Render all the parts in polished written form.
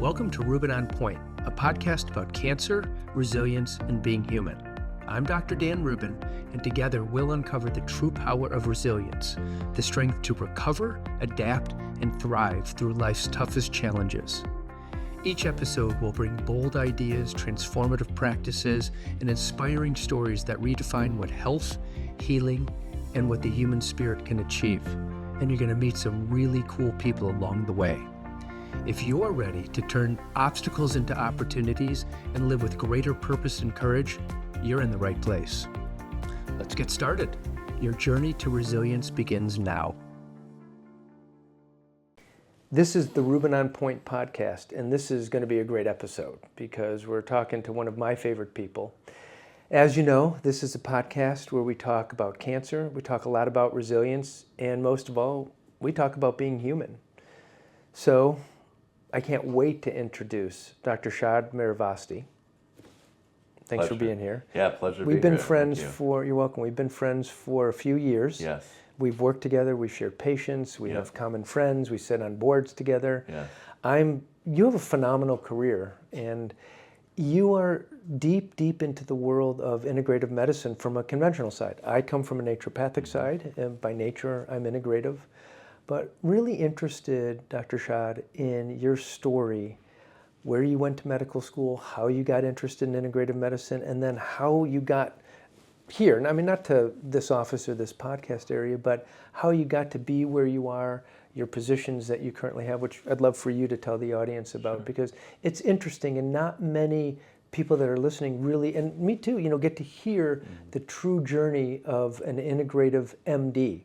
Welcome to Rubin On Point, a podcast about cancer, resilience, and being human. I'm Dr. Dan Rubin, and together we'll uncover the true power of resilience, the strength to recover, adapt, and thrive through life's toughest challenges. Each episode will bring bold ideas, transformative practices, and inspiring stories that redefine what health, healing, and what the human spirit can achieve. And you're going to meet some really cool people along the way. If you're ready to turn obstacles into opportunities and live with greater purpose and courage, you're in the right place. Let's get started. Your journey to resilience begins now. This is the Rubin On Point podcast, and this is going to be a great episode because we're talking to one of my favorite people. As you know, this is a podcast where we talk about cancer, we talk a lot about resilience, and most of all, we talk about being human. So, I can't wait to introduce Dr. Shad Marvasti. Thanks for being here. Yeah, pleasure to be here. We've been friends you're welcome. We've been friends for a few years. Yes. We've worked together, we've shared patients, we have common friends, we sit on boards together. Yes. You have a phenomenal career, and you are deep into the world of integrative medicine from a conventional side. I come from a naturopathic side, and by nature I'm integrative. But really interested, Dr. Shad, in your story, where you went to medical school, how you got interested in integrative medicine, and then how you got here. I mean, not to this office or this podcast area, but how you got to be where you are, your positions that you currently have, which I'd love for you to tell the audience about, because it's interesting and not many people that are listening really, and me too, get to hear the true journey of an integrative MD.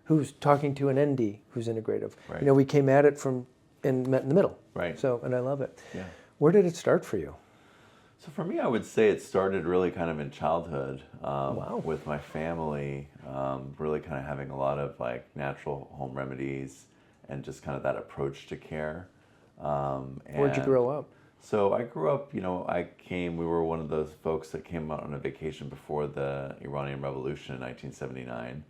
Who's talking to an ND who's integrative. Right. We came at it and met in the middle. Right. So, and I love it. Yeah. Where did it start for you? So for me, I would say it started really kind of in childhood Wow. with my family, really kind of having a lot of like natural home remedies and just kind of that approach to care. Where'd you grow up? So I grew up, we were one of those folks that came out on a vacation before the Iranian Revolution in 1979.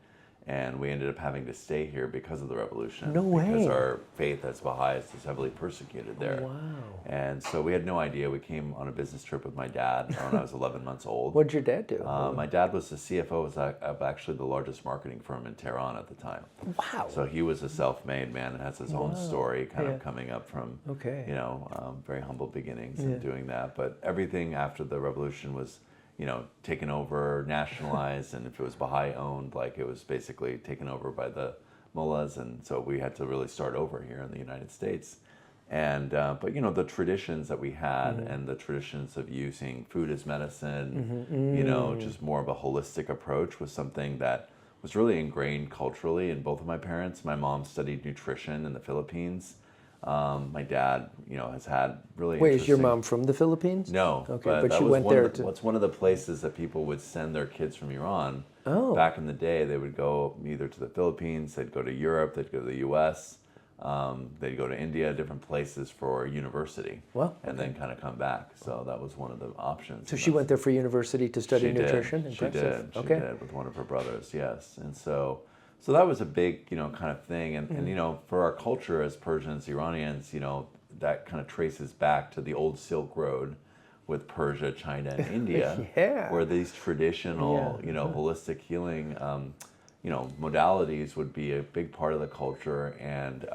And we ended up having to stay here because of the revolution. No way. Because our faith as Baha'is is heavily persecuted there. Wow. And so we had no idea. We came on a business trip with my dad when I was 11 months old. What did your dad do? My dad was the CFO of actually the largest marketing firm in Tehran at the time. Wow. So he was a self-made man and has his own story kind of coming up from, very humble beginnings and doing that. But everything after the revolution was taken over, nationalized, and if it was Baha'i owned, like it was basically taken over by the mullahs, and so we had to really start over here in the United States. And but the traditions that we had and the traditions of using food as medicine, just more of a holistic approach was something that was really ingrained culturally in both of my parents. My mom studied nutrition in the Philippines. My dad, has had really Wait, is your mom from the Philippines? No. Okay, but she went there to... It's one of the places that people would send their kids from Iran. Oh. Back in the day, they would go either to the Philippines, they'd go to Europe, they'd go to the U.S., they'd go to India, different places for university. Well, and then kind of come back. So that was one of the options. So she went there for university to study nutrition? She did. She did with one of her brothers, yes. And so that was a big, kind of thing. And for our culture as Persians, Iranians, that kind of traces back to the old Silk Road with Persia, China, and India, where these traditional, holistic healing, modalities would be a big part of the culture. And,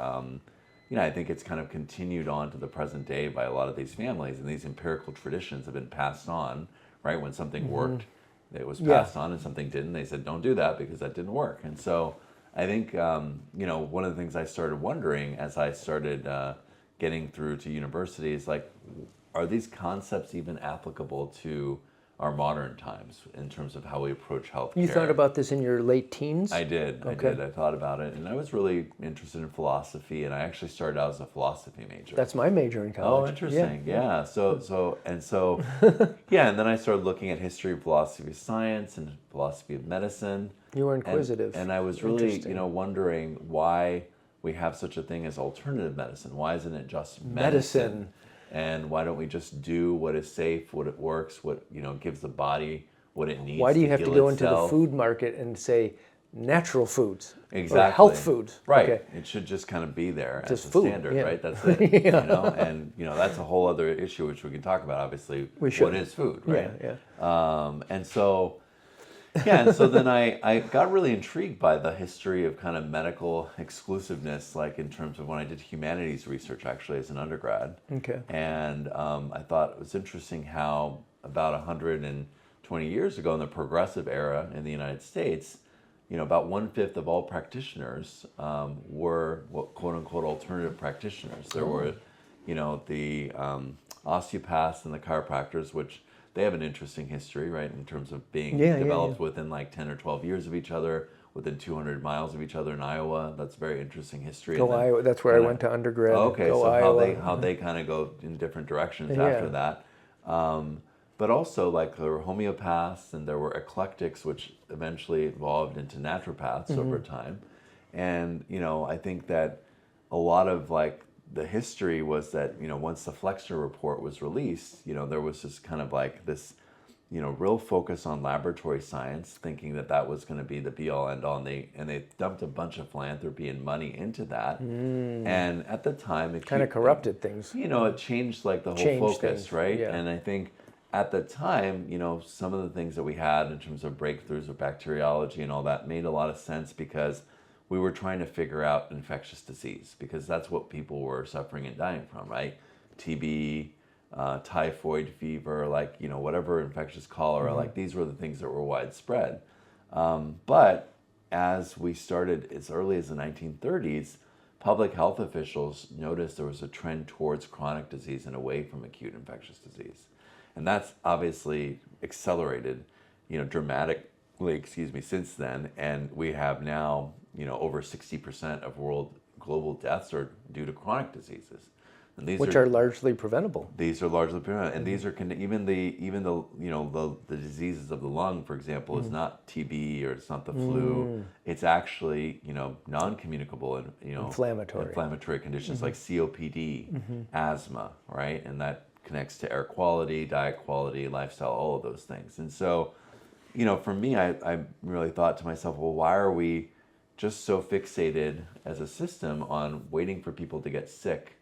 I think it's kind of continued on to the present day by a lot of these families, and these empirical traditions have been passed on, right? When something worked, it was passed on, and something didn't. They said, don't do that because that didn't work. And so I think, one of the things I started wondering as I started getting through to university is like, are these concepts even applicable to our modern times in terms of how we approach healthcare? You thought about this in your late teens? I did. Okay. I thought about it, and I was really interested in philosophy, and I actually started out as a philosophy major. That's my major in college. Oh, interesting. Yeah. So, and then I started looking at history of philosophy of science and philosophy of medicine. You were inquisitive. And I was really, wondering why we have such a thing as alternative medicine. Why isn't it just medicine? And why don't we just do what is safe, what it works, what gives the body what it needs? Why do you have to go itself? into the food market and say, natural foods. Exactly. Or health foods. Right. Okay. It should just kind of be there Just as a food, standard, yeah. right? That's it. Yeah. You know, and that's a whole other issue which we can talk about. Obviously, We should. what is food, right? Yeah. And so, yeah, and so then I got really intrigued by the history of kind of medical exclusiveness, like in terms of when I did humanities research actually as an undergrad. Okay. And I thought it was interesting how about 120 years ago in the progressive era in the United States, about 1/5 of all practitioners were what quote unquote alternative practitioners. There were, the osteopaths and the chiropractors, which they have an interesting history, right, in terms of being developed within like 10 or 12 years of each other, within 200 miles of each other in Iowa. That's very interesting history. Go Iowa. That's where I went to undergrad. Okay, Go so Iowa. how they kind of go in different directions after that. But also, like, there were homeopaths and there were eclectics, which eventually evolved into naturopaths over time. And, I think that a lot of, like, the history was that, once the Flexner Report was released, there was just kind of like this, real focus on laboratory science, thinking that that was going to be the be-all, end-all. And they dumped a bunch of philanthropy and money into that. And at the time, it Kind of corrupted things. it changed, like, the whole Changed focus, things, right? yeah. And I think at the time, some of the things that we had in terms of breakthroughs of bacteriology and all that made a lot of sense because we were trying to figure out infectious disease because that's what people were suffering and dying from, right? TB, typhoid fever, like, whatever, infectious cholera, like these were the things that were widespread. But as we started as early as the 1930s, public health officials noticed there was a trend towards chronic disease and away from acute infectious disease. And that's obviously accelerated, dramatically, since then. And we have now, over 60% of global deaths are due to chronic diseases. And these Which are largely preventable. These are largely preventable. And these are, even the diseases of the lung, for example, is not TB or it's not the flu. It's actually, non-communicable and, inflammatory conditions like COPD, asthma, right? And that connects to air quality, diet quality, lifestyle, all of those things. And so, for me, I really thought to myself, well, why are we just so fixated as a system on waiting for people to get sick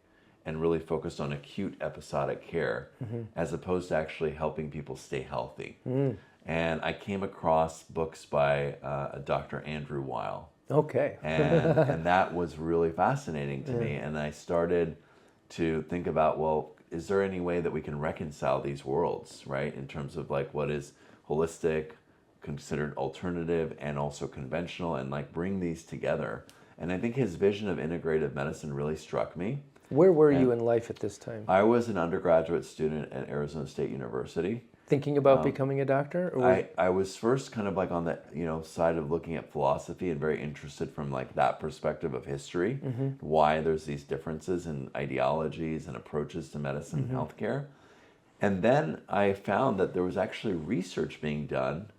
and really focused on acute episodic care as opposed to actually helping people stay healthy? And I came across books by Dr. Andrew Weil. Okay. and that was really fascinating to me. And I started to think about, well, is there any way that we can reconcile these worlds, right? In terms of, like, what is holistic, considered alternative, and also conventional, and, like, bring these together. And I think his vision of integrative medicine really struck me. Where were you in life at this time? I was an undergraduate student at Arizona State University. Thinking about becoming a doctor? Or I was first kind of like on the side of looking at philosophy and very interested from, like, that perspective of history, why there's these differences in ideologies and approaches to medicine and healthcare. And then I found that there was actually research being done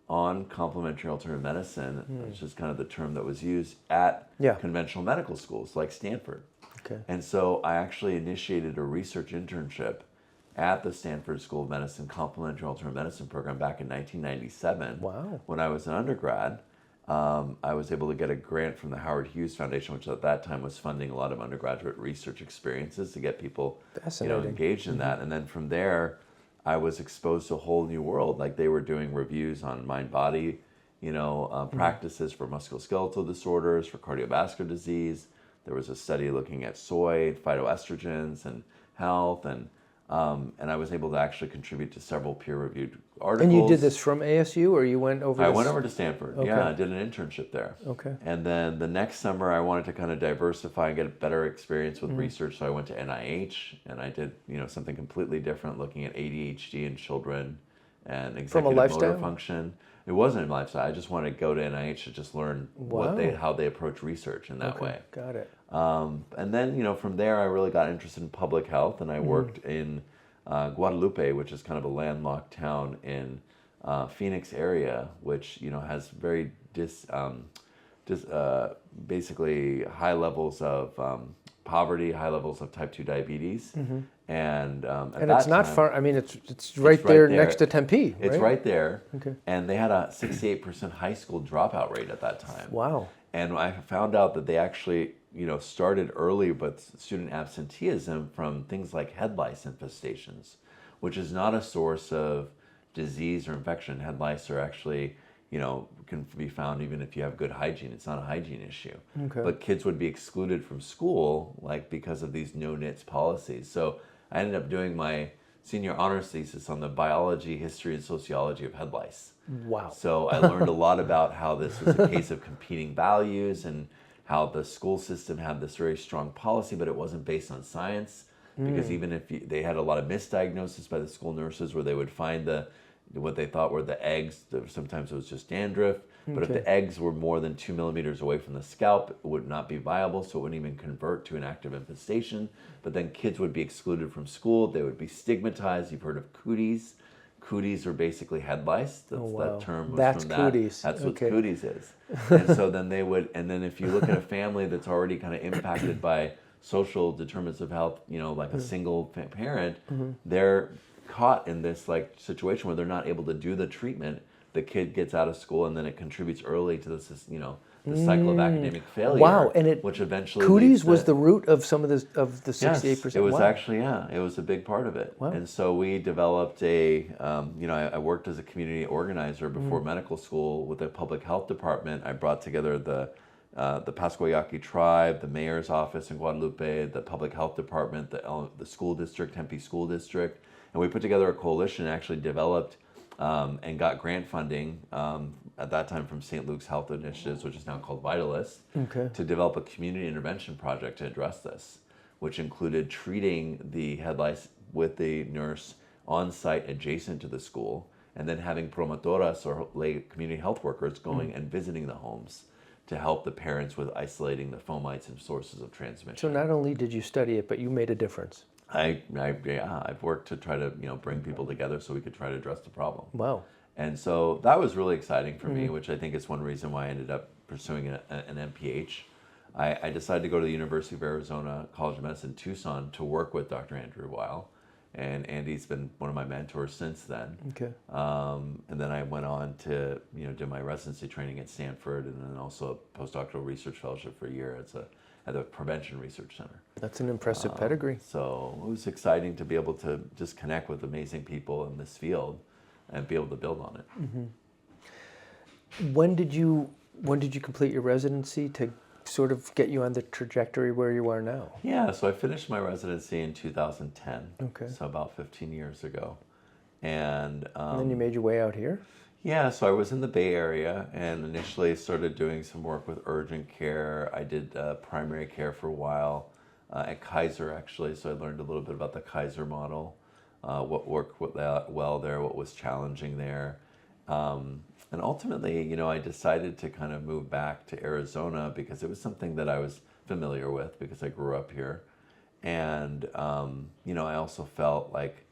on complementary alternative medicine, which is kind of the term that was used at conventional medical schools like Stanford. Okay. And so I actually initiated a research internship at the Stanford School of Medicine Complementary Alternative Medicine program back in 1997. Wow. When I was an undergrad, I was able to get a grant from the Howard Hughes Foundation, which at that time was funding a lot of undergraduate research experiences to get people engaged in that. And then from there, I was exposed to a whole new world. Like, they were doing reviews on mind-body, practices for musculoskeletal disorders, for cardiovascular disease. There was a study looking at soy, phytoestrogens, and health, and I was able to actually contribute to several peer-reviewed articles. And you did this from ASU, or you went over? I went over to Stanford. Okay. Yeah, I did an internship there. Okay. And then the next summer, I wanted to kind of diversify and get a better experience with research, so I went to NIH, and I did something completely different, looking at ADHD in children and executive motor function. It wasn't a lifestyle. I just wanted to go to NIH to just learn how they approach research in that way. Got it. And then, from there, I really got interested in public health, and I worked in Guadalupe, which is kind of a landlocked town in Phoenix area, which, has very basically high levels of poverty, high levels of type 2 diabetes. And at And that it's not time, far. I mean, it's right there next to Tempe. It's right there. Okay. And they had a 68% high school dropout rate at that time. Wow. And I found out that they actually, started early with student absenteeism from things like head lice infestations, which is not a source of disease or infection. Head lice are actually, can be found even if you have good hygiene. It's not a hygiene issue. Okay. But kids would be excluded from school, because of these no-nits policies. So I ended up doing my senior honors thesis on the biology, history, and sociology of head lice. Wow. So I learned a lot about how this was a case of competing values and how the school system had this very strong policy, but it wasn't based on science. Because even if they had a lot of misdiagnosis by the school nurses where they would find what they thought were the eggs, sometimes it was just dandruff, but if the eggs were more than 2 millimeters away from the scalp, it would not be viable, so it wouldn't even convert to an active infestation. But then kids would be excluded from school, they would be stigmatized. You've heard of cooties. Cooties are basically head lice. That term was from that. Cooties. That's what cooties is. And so then then if you look at a family that's already kind of impacted by social determinants of health, like a single parent, they're caught in this situation where they're not able to do the treatment. The kid gets out of school and then it contributes early to this, the cycle of academic failure. Wow, and which eventually cooties was the root of some of the 68%. Yes, it was actually, it was a big part of it. Wow. And so we developed I worked as a community organizer before medical school with the public health department. I brought together the Pascuayaki tribe, the mayor's office in Guadalupe, the public health department, the school district, Tempe School District, and we put together a coalition and actually developed and got grant funding at that time from St. Luke's Health Initiatives, which is now called Vitalist, to develop a community intervention project to address this, which included treating the head lice with the nurse on site adjacent to the school, and then having promotoras or lay community health workers going and visiting the homes to help the parents with isolating the fomites and sources of transmission. So not only did you study it, but you made a difference. I've worked to try to bring people together so we could try to address the problem. Wow. And so that was really exciting for me, which I think is one reason why I ended up pursuing an MPH. I decided to go to the University of Arizona College of Medicine, Tucson, to work with Dr. Andrew Weil. And Andy's been one of my mentors since then. Okay. And then I went on to do my residency training at Stanford, and then also a postdoctoral research fellowship for a year at the Prevention Research Center. That's an impressive pedigree. So it was exciting to be able to just connect with amazing people in this field and be able to build on it. When did you complete your residency to sort of get you on the trajectory where you are now? Yeah, so I finished my residency in 2010. Okay. So about 15 years ago. And then you made your way out here? Yeah, so I was in the Bay Area and initially started doing some work with urgent care. I did primary care for a while at Kaiser, actually. So I learned a little bit about the Kaiser model, what worked well there, what was challenging there. And ultimately, I decided to kind of move back to Arizona because it was something that I was familiar with because I grew up here. And, I also felt like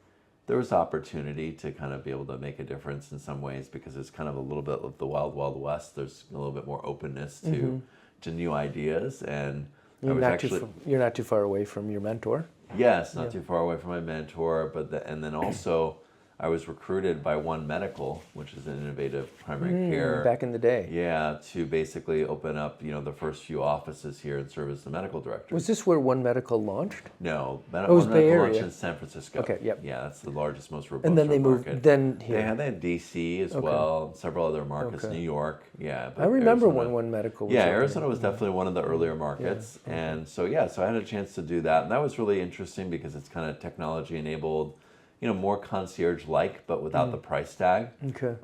there was opportunity to kind of be able to make a difference in some ways because it's kind of a little bit of the wild, wild west. There's a little bit more openness to new ideas. And you're not too far away from your mentor. Yes, not too far away from my mentor, and then also I was recruited by One Medical, which is an innovative primary care. Back in the day. Yeah, to basically open up, the first few offices here and serve as the medical director. Was this where One Medical launched? No, it was One Bay Medical Area. launched in San Francisco. Okay, yep. Yeah, that's the largest, most robust And then they moved. market. Then here. They had DC as well, several other markets, Okay. New York. Yeah, but I remember Arizona, when One Medical was Yeah, opening. Arizona was definitely one of the earlier markets. Yeah. And so, so I had a chance to do that. And that was really interesting because it's kind of technology enabled, more concierge-like, but without the price tag. Okay.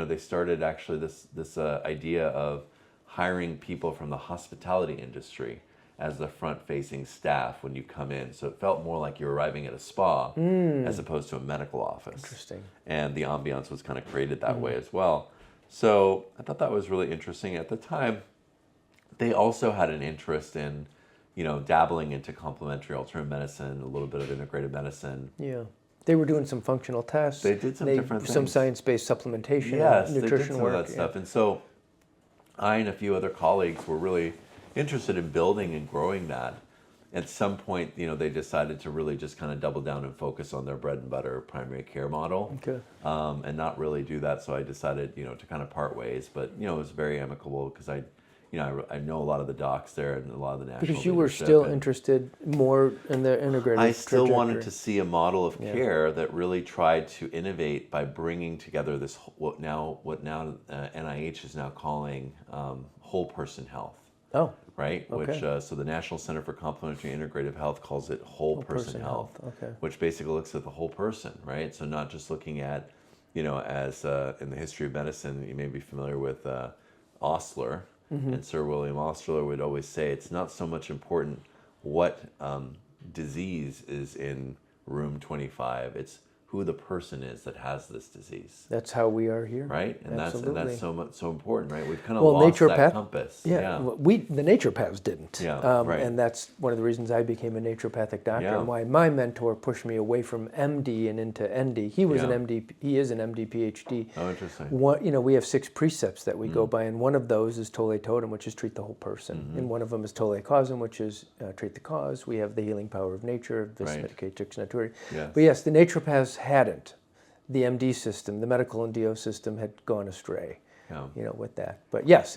They started actually this idea of hiring people from the hospitality industry as the front-facing staff when you come in. So it felt more like you're arriving at a spa as opposed to a medical office. Interesting. And the ambiance was kind of created that way as well. So I thought that was really interesting. At the time, they also had an interest in, dabbling into complementary alternative medicine, a little bit of integrative medicine. Yeah. They were doing some functional tests. They did some different things. Some science-based supplementation, yes, nutrition they did some work. of that stuff. And so I and a few other colleagues were really interested in building and growing that. at some point, they decided to really just kind of double down and focus on their bread and butter primary care model, Okay. and not really do that. So I decided, to kind of part ways. But it was very amicable because I know a lot of the docs there and a lot of the national Because you were leadership, still and interested more in the integrative I still wanted trajectory. to see a model of care that really tried to innovate by bringing together this what now NIH is now calling whole person health. Oh, Right, okay. which so the National Center for Complementary Integrative Health calls it whole person health, Okay. which basically looks at the whole person, right? So not just looking at, as in the history of medicine, you may be familiar with Osler, and Sir William Osler would always say it's not so much important what disease is in room 25, it's who the person is that has this disease. That's how we are here. Right, and Absolutely. that's so important, right? We've kind of Well, lost that naturopath- compass. Yeah, the naturopaths didn't. Yeah, right. And that's one of the reasons I became a naturopathic doctor, Yeah. and why my mentor pushed me away from MD and into ND. He was Yeah. an MD. He is an MD PhD. Oh, interesting. We have 6 precepts that we go by, and one of those is Tole Totem, which is treat the whole person, and one of them is Tole Causum, which is treat the cause. We have the healing power of nature, vis Right. medicatrix naturae. Yes. But yes, the naturopaths hadn't. The MD system, the medical and DO system, had gone astray. Yeah. With that. But yes,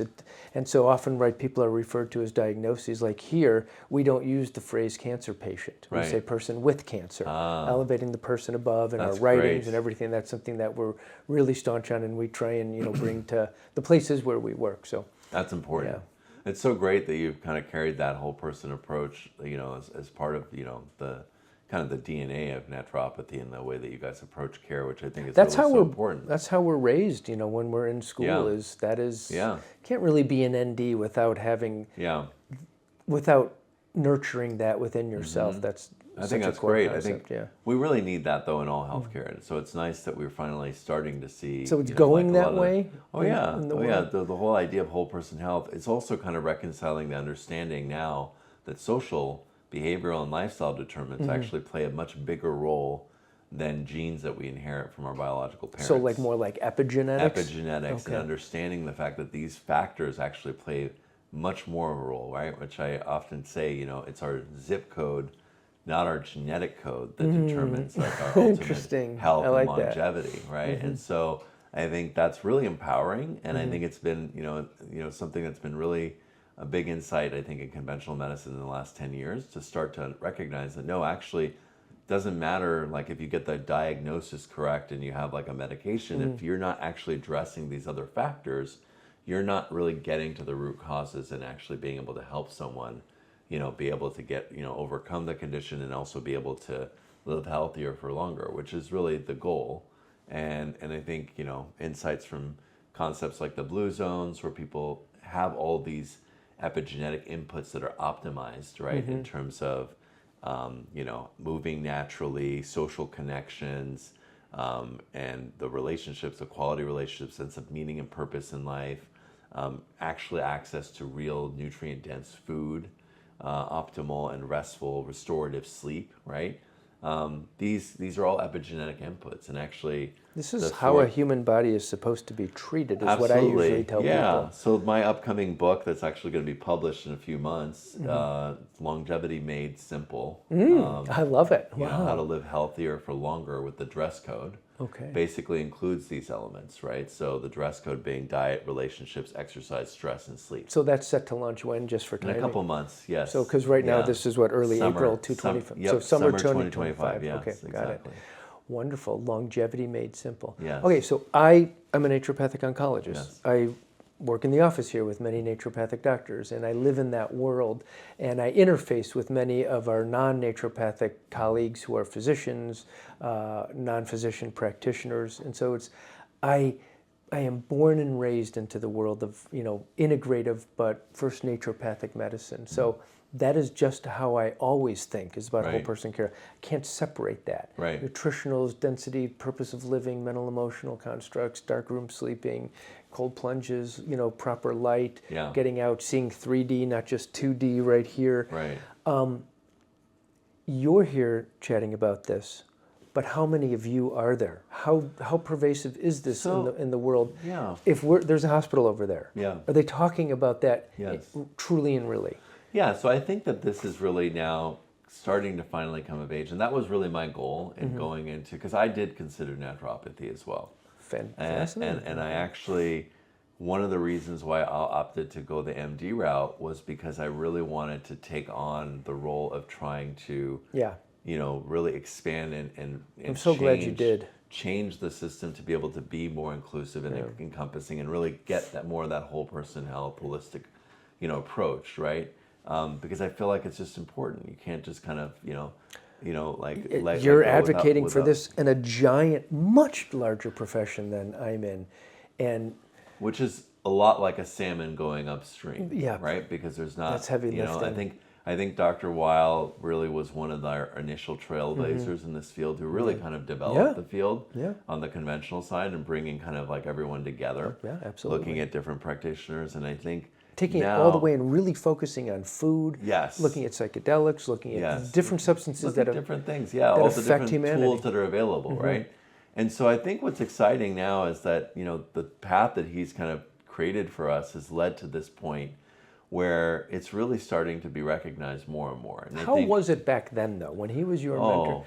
and so often, right, people are referred to as diagnoses. Like here, we don't use the phrase cancer patient. We Right. say person with cancer, elevating the person above in our That's writings great. and everything. That's something that we're really staunch on, and we try and bring to the places where we work. So That's important. Yeah. It's so great that you've kind of carried that whole person approach, as part of, the kind of the DNA of naturopathy and the way that you guys approach care, which I think is that's really how so we're important. that's how we're raised. When we're in school, Yeah. can't really be an ND without without nurturing that within yourself. That's I such think a that's core great. concept, I think we really need that though in all healthcare. So it's nice that we're finally starting to see. So it's going like a that lot of way. Oh yeah, in the oh yeah. world? The whole idea of whole person health. It's also kind of reconciling the understanding now that social, behavioral, and lifestyle determinants actually play a much bigger role than genes that we inherit from our biological parents. So like more like epigenetics. Epigenetics and Okay. understanding the fact that these factors actually play much more of a role, right? Which I often say, it's our zip code, not our genetic code, that determines like our ultimate Interesting. health I like and that. longevity, right? And so I think that's really empowering, and I think it's been, something that's been really a big insight, I think, in conventional medicine in the last 10 years to start to recognize that no, actually, doesn't matter like if you get the diagnosis correct and you have like a medication, if you're not actually addressing these other factors, you're not really getting to the root causes and actually being able to help someone, be able to get, overcome the condition and also be able to live healthier for longer, which is really the goal. And I think, insights from concepts like the blue zones where people have all these epigenetic inputs that are optimized, right, in terms of moving naturally, social connections, and the relationships, the quality relationships, sense of meaning and purpose in life, actually access to real nutrient-dense food, optimal and restful restorative sleep, right? These are all epigenetic inputs, and actually This is the how fourth- a human body is supposed to be treated, is what I Absolutely. usually tell yeah. people. So my upcoming book that's actually going to be published in a few months, Longevity Made Simple. I love it. You know, how to Wow. live healthier for longer with the dress code. Okay. Basically includes these elements, right? So the dress code being diet, relationships, exercise, stress, and sleep. So that's set to launch when, just for In timing? a couple months, yes. So, because right now Yeah. this is what, early Summer. April 2025. Yep, So summer 2025, 2025. yes, Okay, got it. exactly. Wonderful. Longevity made simple. Yes. Okay, so I'm a naturopathic oncologist. Yes. I work in the office here with many naturopathic doctors, and I live in that world, and I interface with many of our non-naturopathic colleagues who are physicians, non-physician practitioners, and so I am born and raised into the world of, integrative, but first naturopathic medicine. So that is just how I always think, is about whole Right. person care. I can't separate that. Right. Nutritionals, density, purpose of living, mental emotional constructs, dark room sleeping, cold plunges, proper light, Yeah. getting out, seeing 3D, not just 2D right here. Right. You're here chatting about this, but how many of you are there? How pervasive is this So, in the world? Yeah. If there's a hospital over there, Yeah. are they talking about that Yes. truly and really? Yeah, so I think that this is really now starting to finally come of age, and that was really my goal in going into, because I did consider naturopathy as well. And I actually, one of the reasons why I opted to go the MD route was because I really wanted to take on the role of trying to, really expand and I'm so glad you did. Change the system to be able to be more inclusive and encompassing, and really get that more of that whole person health, holistic, approach, right? Because I feel like it's just important. You can't just kind of, You're advocating for this in a giant, much larger profession than I'm in, and which is a lot like a salmon going upstream, yeah, right? Because there's not, that's heavy lifting. I think Dr. Weil really was one of our initial trailblazers in this field, who really kind of developed the field on the conventional side and bringing kind of like everyone together, absolutely, looking at different practitioners, and I think taking now, it all the way and really focusing on food, looking at psychedelics, looking at different substances that different things, all the different humanity. Tools that are available, right? And so I think what's exciting now is that, the path that he's kind of created for us has led to this point where it's really starting to be recognized more and more. And How was it back then, though, when he was your mentor?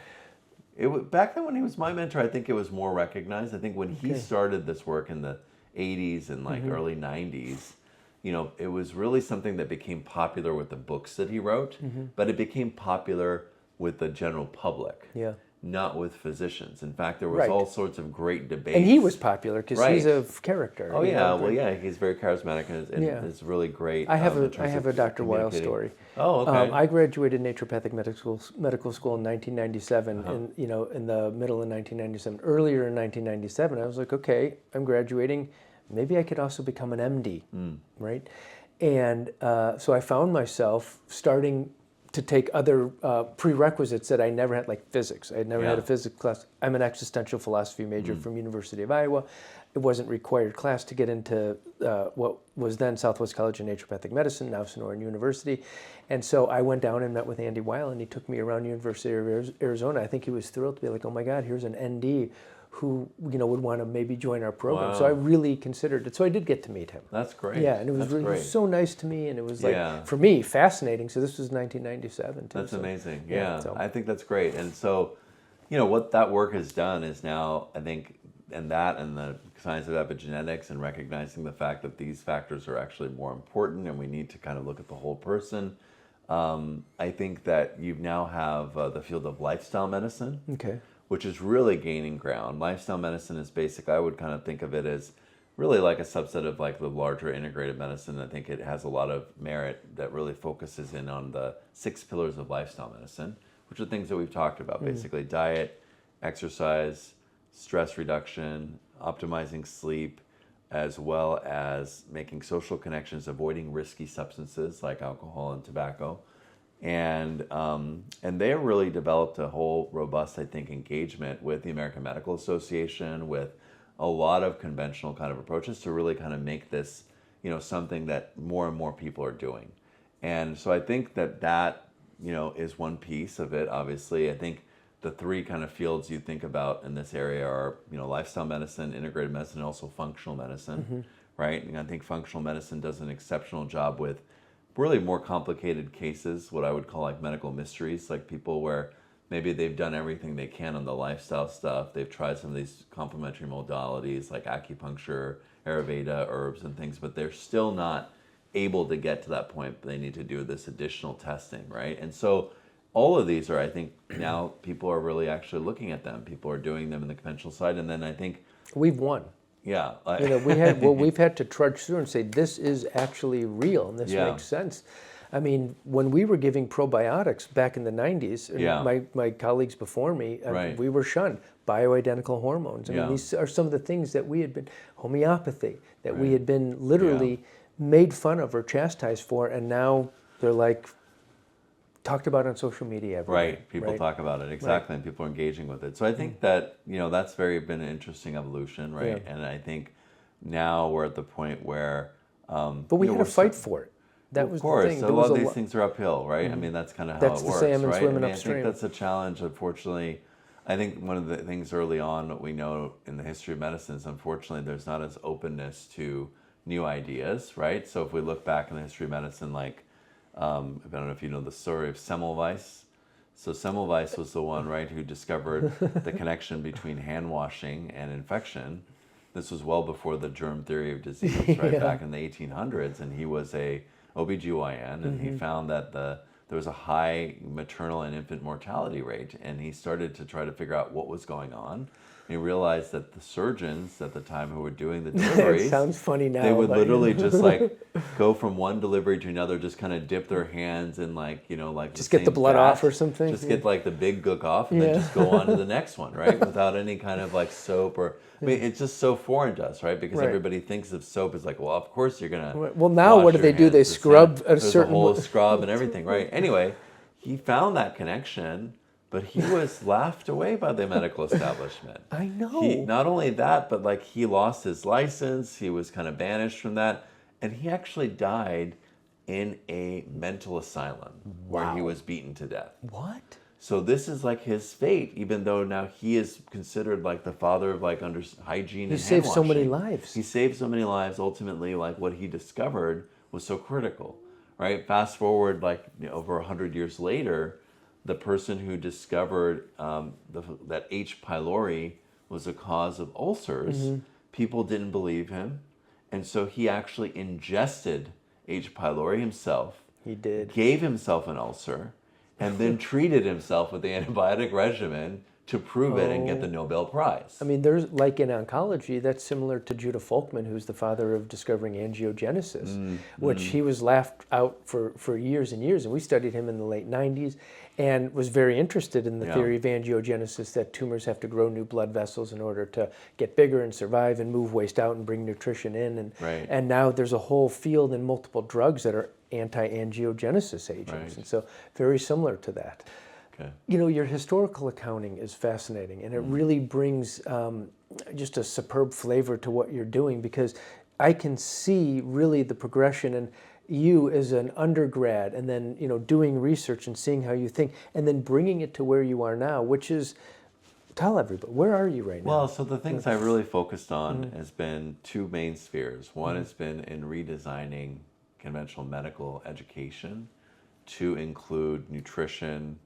Back then when he was my mentor, I think it was more recognized. I think when he started this work in the 80s and early 90s, it was really something that became popular with the books that he wrote, but it became popular with the general public, not with physicians. In fact, there was all sorts of great debates. And he was popular because he's a character. Oh, yeah. He's very charismatic and is really great. I have a Dr. Weil story. Oh, okay. I graduated naturopathic medical school in 1997, and in the middle of 1997. Earlier in 1997, I was like, okay, I'm graduating. Maybe I could also become an MD, right? And so I found myself starting to take other prerequisites that I never had, like physics. I had never had a physics class. I'm an existential philosophy major from University of Iowa. It wasn't required class to get into what was then Southwest College of Naturopathic Medicine, now Sonoran University. And so I went down and met with Andy Weil, and he took me around University of Arizona. I think he was thrilled to be like, oh my God, here's an ND who would want to maybe join our program. Wow. So I really considered it. So I did get to meet him. That's great. Yeah, and it was so nice to me, and it was like, for me, fascinating. So this was 1997 too. That's amazing. Yeah, I think that's great. And so, what that work has done is now, I think, and the science of epigenetics and recognizing the fact that these factors are actually more important, and we need to kind of look at the whole person. I think that you now have the field of lifestyle medicine. Okay. Which is really gaining ground. Lifestyle medicine is basically, I would kind of think of it as really like a subset of like the larger integrative medicine. I think it has a lot of merit that really focuses in on the 6 pillars of lifestyle medicine, which are things that we've talked about, basically diet, exercise, stress reduction, optimizing sleep, as well as making social connections, avoiding risky substances like alcohol and tobacco. And they really developed a whole robust, I think, engagement with the American Medical Association, with a lot of conventional kind of approaches to really kind of make this, something that more and more people are doing. And so I think that is one piece of it. Obviously, I think the 3 kind of fields you think about in this area are, lifestyle medicine, integrative medicine, and also functional medicine, right? And I think functional medicine does an exceptional job with really more complicated cases, what I would call like medical mysteries, like people where maybe they've done everything they can on the lifestyle stuff. They've tried some of these complementary modalities like acupuncture, Ayurveda, herbs and things, but they're still not able to get to that point. They need to do this additional testing, right? And so all of these are, I think, now people are really actually looking at them. People are doing them in the conventional side, and then I think we've won. Yeah, we've had to trudge through and say this is actually real and this makes sense. I mean, when we were giving probiotics back in the 90s, my colleagues before me, we were shunned. Bioidentical hormones. I mean, these are some of the things that we had been, homeopathy, that we had been literally made fun of or chastised for, and now they're like talked about on social media every day. People talk about it, exactly, and people are engaging with it. So I think that, that's been an interesting evolution, right? And I think now we're at the point where... but we had to fight for it. That was the thing. So a lot of these things are uphill, right? I mean, that's kind of how it works, right? That's the salmon swimming upstream. I think that's a challenge, unfortunately. I think one of the things early on that we know in the history of medicine is, unfortunately, there's not as openness to new ideas, right? So if we look back in the history of medicine, like I don't know if you know the story of Semmelweis. So Semmelweis was the one, right, who discovered the connection between hand washing and infection. This was well before the germ theory of disease, right, back in the 1800s. And he was a OBGYN, and he found that there was a high maternal and infant mortality rate. And he started to try to figure out what was going on. He realized that the surgeons at the time who were doing the deliveries, It sounds funny now. they would literally just like go from one delivery to another, just kind of dip their hands in like, like just get the blood off or something. Just get like the big gook off and then just go on to the next one, right? Without any kind of like soap or, I mean, it's just so foreign to us, right? Because everybody thinks of soap as like, well, of course you're going to. Well, now what do they do? They scrub a certain. There's a whole scrub and everything, right? Anyway, he found that connection. But he was laughed away by the medical establishment. I know. Not only that, but like he lost his license. He was kind of banished from that. And he actually died in a mental asylum where he was beaten to death. What? So this is like his fate, even though now he is considered like the father of like hygiene and hand washing. He saved so many lives. He saved so many lives. Ultimately, like what he discovered was so critical, right? Fast forward like over 100 years later, the person who discovered that H. pylori was a cause of ulcers, people didn't believe him. And so he actually ingested H. pylori himself. He did. Gave himself an ulcer, and then treated himself with the antibiotic regimen to prove it and get the Nobel Prize. I mean, there's like in oncology, that's similar to Judah Folkman, who's the father of discovering angiogenesis, which he was laughed out for years and years. And we studied him in the late 90s and was very interested in the theory of angiogenesis, that tumors have to grow new blood vessels in order to get bigger and survive and move waste out and bring nutrition in. And now there's a whole field in multiple drugs that are anti-angiogenesis agents. And so very similar to that. You know, your historical accounting is fascinating, and it really brings just a superb flavor to what you're doing, because I can see really the progression in you as an undergrad, and then, doing research and seeing how you think, and then bringing it to where you are now, which is, tell everybody, where are you right now? Well, so the things I really focused on has been two main spheres. One has been in redesigning conventional medical education to include nutrition,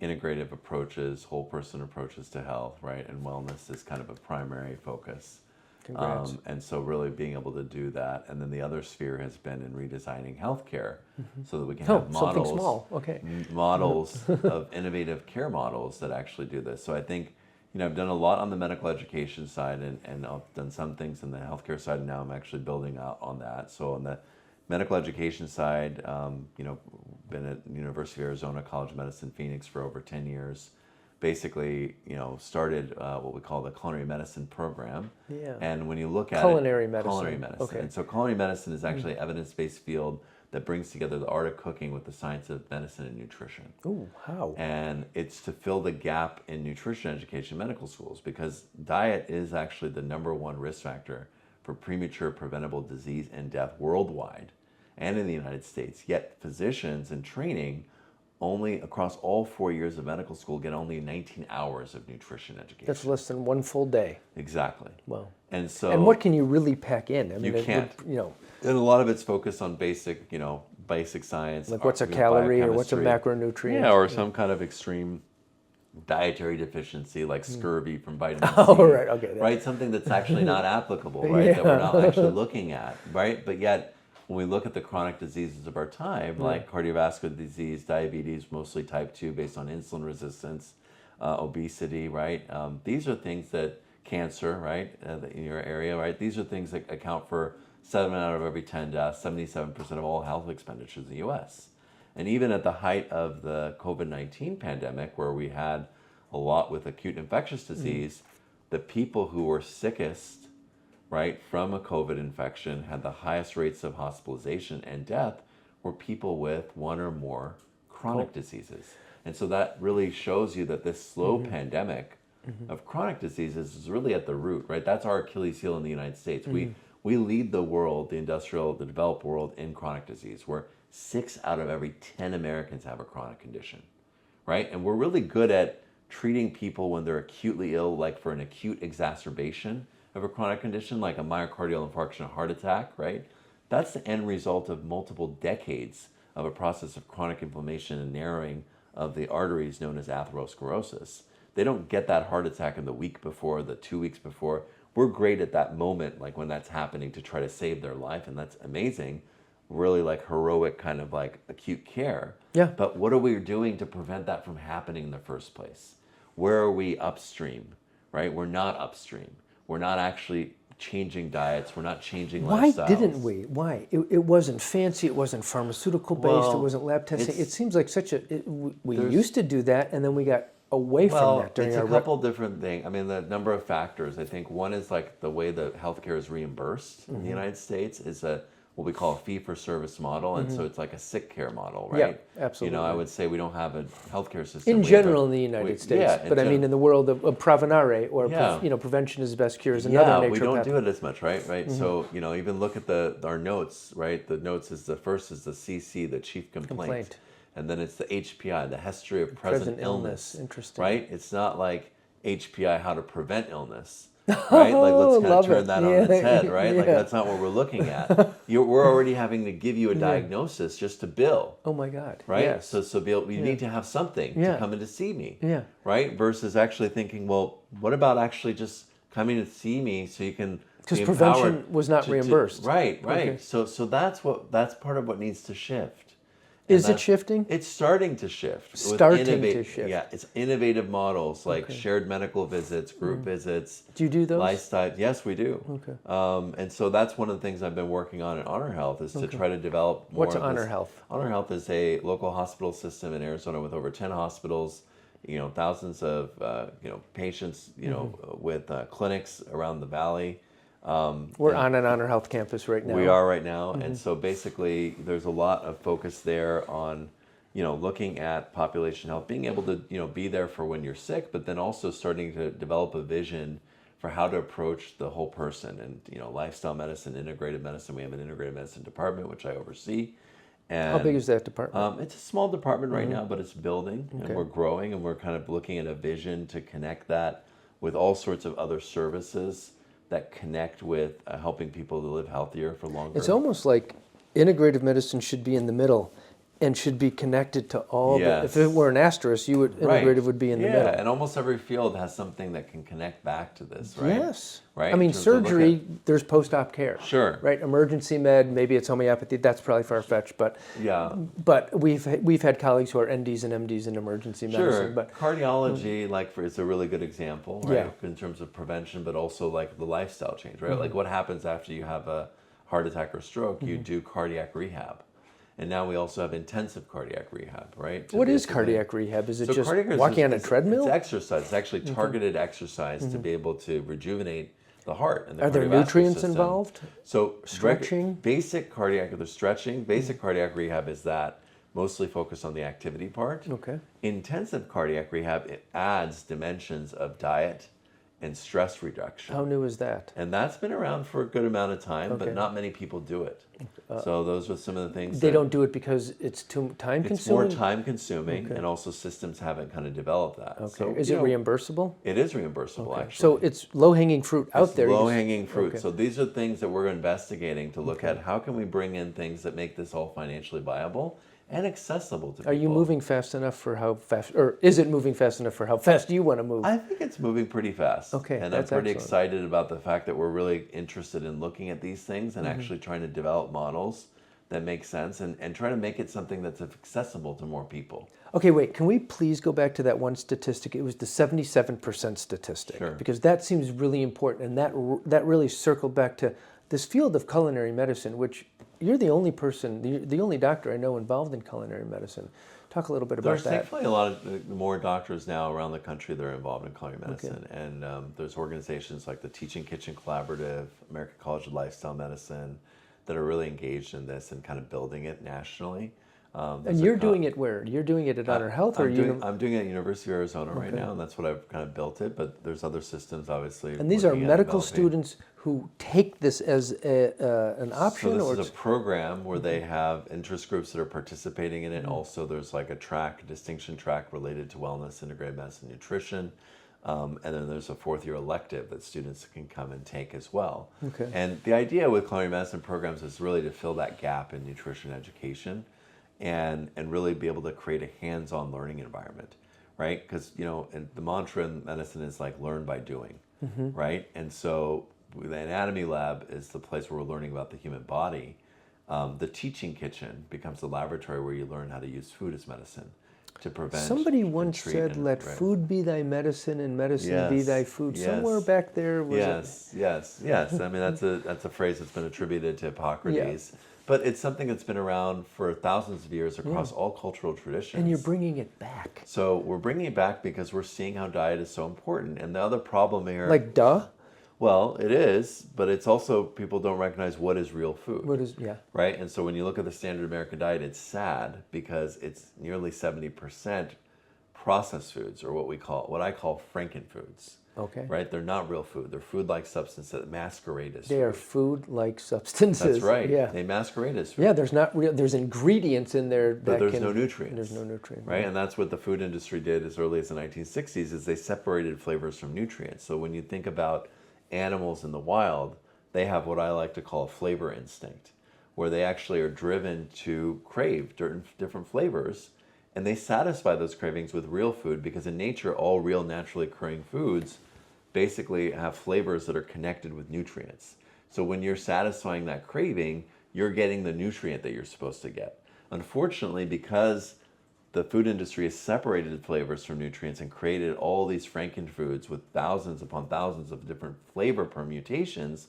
integrative approaches, whole person approaches to health, right? And wellness is kind of a primary focus. Congrats. And so really being able to do that. And then the other sphere has been in redesigning healthcare so that we can have models, small. Okay. models of innovative care models that actually do this. So I think, I've done a lot on the medical education side and I've done some things in the healthcare side, and now I'm actually building out on that. So on the medical education side, been at University of Arizona College of Medicine, Phoenix for over 10 years. Basically, started what we call the culinary medicine program. Yeah. And when you look at culinary medicine. Culinary medicine. Okay. And so culinary medicine is actually an evidence-based field that brings together the art of cooking with the science of medicine and nutrition. Ooh, how? And it's to fill the gap in nutrition education in medical schools, because diet is actually the #1 risk factor for premature preventable disease and death worldwide and in the United States. Yet physicians in training only across all 4 years of medical school get only 19 hours of nutrition education. That's less than one full day. Exactly. Wow. And so. And what can you really pack in? I mean, you can't. And a lot of it's focused on basic science. Like what's a calorie or what's a macronutrient? Yeah, or some kind of extreme dietary deficiency like scurvy from vitamin C. Oh, right. Okay. Right? Something that's actually not applicable, right? That we're not actually looking at, right? But yet, when we look at the chronic diseases of our time, like cardiovascular disease, diabetes, mostly type 2 based on insulin resistance, obesity, right? These are things that cancer, right, in your area, right? These are things that account for 7 out of every 10 deaths, 77% of all health expenditures in the U.S. And even at the height of the COVID-19 pandemic, where we had a lot with acute infectious disease, the people who were sickest, right, from a COVID infection, had the highest rates of hospitalization and death were people with one or more chronic diseases. And so that really shows you that this slow pandemic of chronic diseases is really at the root, right? That's our Achilles heel in the United States. We lead the world, the developed world, in chronic disease, where 6 out of every 10 Americans have a chronic condition, right? And we're really good at treating people when they're acutely ill, like for an acute exacerbation of a chronic condition, like a myocardial infarction, a heart attack, right? That's the end result of multiple decades of a process of chronic inflammation and narrowing of the arteries known as atherosclerosis. They don't get that heart attack in the week before, the 2 weeks before. We're great at that moment, like when that's happening, to try to save their life, and that's amazing. Really like heroic kind of like acute care. Yeah. But what are we doing to prevent that from happening in the first place? Where are we upstream, right? We're not upstream. We're not actually changing diets. We're not changing Why lifestyles. didn't we? Why? It wasn't fancy. It wasn't pharmaceutical based. Well, it wasn't lab testing. It seems like such a. We there's- used to do that, and then we got away from that during it's our. a couple different things. I mean, the number of factors. I think one is like the way the healthcare is reimbursed in the United States is what we call a fee-for-service model, and so it's like a sick care model, right? Yeah, absolutely. You know, I would say we don't have a healthcare system. In We have general, in the United States, yeah, but I mean, in the world of Pravanare, or Yeah. prevention is the best cure, is another naturopathic. we don't do it as much, right? So even look at our notes, right? The notes is the first is the CC, the chief complaint. And then it's the HPI, the history of present illness. Interesting. Right? It's not like HPI, how to prevent illness. Right? Like let's kind of love turn it. that Yeah. on its head, right? Like Yeah. that's not what we're looking at. We're already having to give you a diagnosis just to bill. Oh my God. Right? Yes. So you need to have something to come in to see me. Yeah. Right? Versus actually thinking, well, what about actually just coming to see me so you can Because be prevention empowered was not reimbursed. Right. Okay. So that's part of what needs to shift. Is it shifting? It's starting to shift. Starting to shift. Yeah, it's innovative models like shared medical visits, group visits. Do you do those? Lifestyle. Yes, we do. Okay. And so that's one of the things I've been working on at Honor Health is to try to develop more. What's of Honor this. Health? Honor Health is a local hospital system in Arizona with over 10 hospitals. Thousands of patients. With clinics around the valley. We're on an Honor Health campus right now. We are right now, and so basically there's a lot of focus there on, looking at population health, being able to, be there for when you're sick, but then also starting to develop a vision for how to approach the whole person and, lifestyle medicine, integrative medicine. We have an integrative medicine department, which I oversee. And, How big is that department? it's a small department right now, but it's building, and we're growing, and we're kind of looking at a vision to connect that with all sorts of other services that connect with helping people to live healthier for longer. It's almost like integrative medicine should be in the middle and should be connected to all the, if it were an asterisk, integrative would be in the middle. Yeah, and almost every field has something that can connect back to this, right? Yes. Right? I mean, surgery, there's post-op care. Sure. Right? Emergency med, maybe it's homeopathy, that's probably far-fetched, but we've had colleagues who are NDs and MDs in emergency medicine. Sure. But cardiology, is a really good example, right? In terms of prevention, but also like the lifestyle change, right? Like what happens after you have a heart attack or stroke, you do cardiac rehab. And now we also have intensive cardiac rehab, right? What is cardiac rehab? Is it just cardiac walking on a treadmill? It's exercise. It's actually targeted exercise to be able to rejuvenate the heart and the Are there cardiovascular nutrients system. involved? So Stretching? Basic cardiac cardiac rehab is that mostly focused on the activity part. Okay. Intensive cardiac rehab, it adds dimensions of diet and stress reduction. How new is that? And that's been around for a good amount of time, Okay. but not many people do it. So those are some of the things. They don't do it because it's too time consuming? It's more time consuming, and also systems haven't kind of developed that. Okay. So, Is it reimbursable? It is reimbursable, actually. So it's low-hanging fruit out there. Low-hanging fruit. Okay. So these are things that we're investigating to look at how can we bring in things that make this all financially viable and accessible to people. Are you moving fast enough for how fast, or is it moving fast enough for how fast you want to move? I think it's moving pretty fast. Okay, and that's I'm pretty excellent. excited about the fact that we're really interested in looking at these things and actually trying to develop models that make sense and try to make it something that's accessible to more people. Okay, wait, can we please go back to that one statistic? It was the 77% statistic. Sure. Because that seems really important, and that really circled back to this field of culinary medicine, which you're the only person, the only doctor I know involved in culinary medicine. Talk a little bit about There's that. thankfully a lot of more doctors now around the country that are involved in culinary medicine. Okay. And there's organizations like the Teaching Kitchen Collaborative, American College of Lifestyle Medicine, that are really engaged in this and kind of building it nationally. And you're doing it where? You're doing it at Honor Health? I'm doing it at an Arizona right now, and that's what I've kind of built it, but there's other systems, obviously. And these are looking at medical developing. students who take this as an option? So or this is a program where they have interest groups that are participating in it. Also, there's like a distinction track related to wellness, integrated medicine, nutrition. And then there's a fourth-year elective that students can come and take as well. Okay. And the idea with culinary medicine programs is really to fill that gap in nutrition education. and really be able to create a hands-on learning environment, right? Because, and the mantra in medicine is like learn by doing, right? And so the anatomy lab is the place where we're learning about the human body. The teaching kitchen becomes the laboratory where you learn how to use food as medicine to prevent. Somebody and once treat said, and- let right. food be thy medicine and medicine be Yes, thy food. yes. Somewhere back there was Yes. I mean, that's a phrase that's been attributed to Hippocrates, but it's something that's been around for thousands of years across all cultural traditions. and you're bringing it back. So we're bringing it back because we're seeing how diet is so important. And the other problem here, Like, duh? well, it is, but it's also people don't recognize what is real food. What is, Right? And so when you look at the standard American diet, it's sad because it's nearly 70% processed foods, or what I call Frankenfoods. Okay. Right? They're not real food. They're food-like substances that masquerade as They are food. food-like substances. That's right. Yeah. They masquerade as food. Yeah, there's ingredients in there that But there's can, no nutrients. There's no nutrient. Right? And that's what the food industry did as early as the 1960s, is they separated flavors from nutrients. So when you think about animals in the wild, they have what I like to call a flavor instinct, where they actually are driven to crave different flavors, and they satisfy those cravings with real food, because in nature, all real naturally occurring foods basically have flavors that are connected with nutrients. So when you're satisfying that craving, you're getting the nutrient that you're supposed to get. Unfortunately, because the food industry has separated flavors from nutrients and created all these Frankenfoods with thousands upon thousands of different flavor permutations,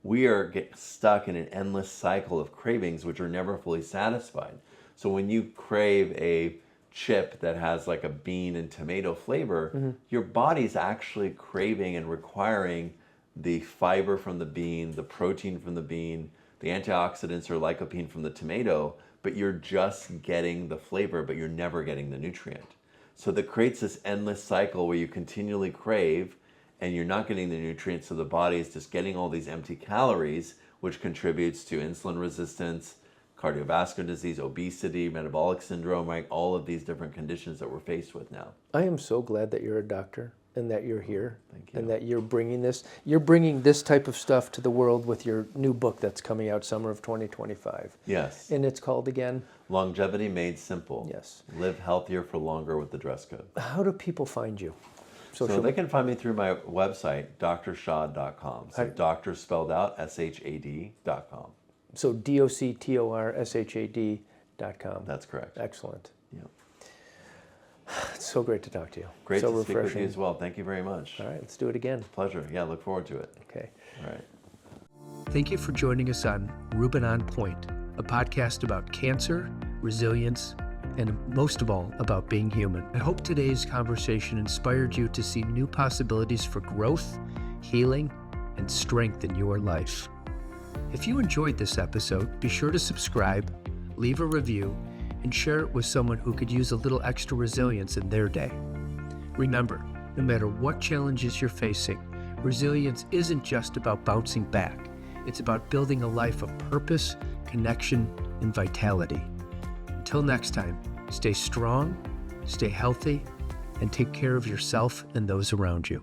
we are stuck in an endless cycle of cravings which are never fully satisfied. So when you crave a chip that has like a bean and tomato flavor, your body's actually craving and requiring the fiber from the bean, the protein from the bean, the antioxidants or lycopene from the tomato, but you're just getting the flavor, but you're never getting the nutrient. So that creates this endless cycle where you continually crave and you're not getting the nutrients, so the body is just getting all these empty calories, which contributes to insulin resistance, cardiovascular disease, obesity, metabolic syndrome, right? All of these different conditions that we're faced with now. I am so glad that you're a doctor and that you're here. Thank you. And that you're bringing this type of stuff to the world with your new book that's coming out summer of 2025. Yes. And it's called again? Longevity Made Simple. Yes. Live healthier for longer with the D.R.E.S.S code. How do people find you? So they can find me through my website, drshad.com. So doctor spelled out, SHAD.com. So DOCTORSHAD.com. That's correct. Excellent. Yeah. It's so great to talk to you. Great so to speak with refreshing. you as well. Thank you very much. All right, let's do it again. Pleasure. Yeah, look forward to it. Okay. All right. Thank you for joining us on Rubin On Point, a podcast about cancer, resilience, and most of all, about being human. I hope today's conversation inspired you to see new possibilities for growth, healing, and strength in your life. If you enjoyed this episode, be sure to subscribe, leave a review, and share it with someone who could use a little extra resilience in their day. Remember, no matter what challenges you're facing, resilience isn't just about bouncing back. It's about building a life of purpose, connection, and vitality. Until next time, stay strong, stay healthy, and take care of yourself and those around you.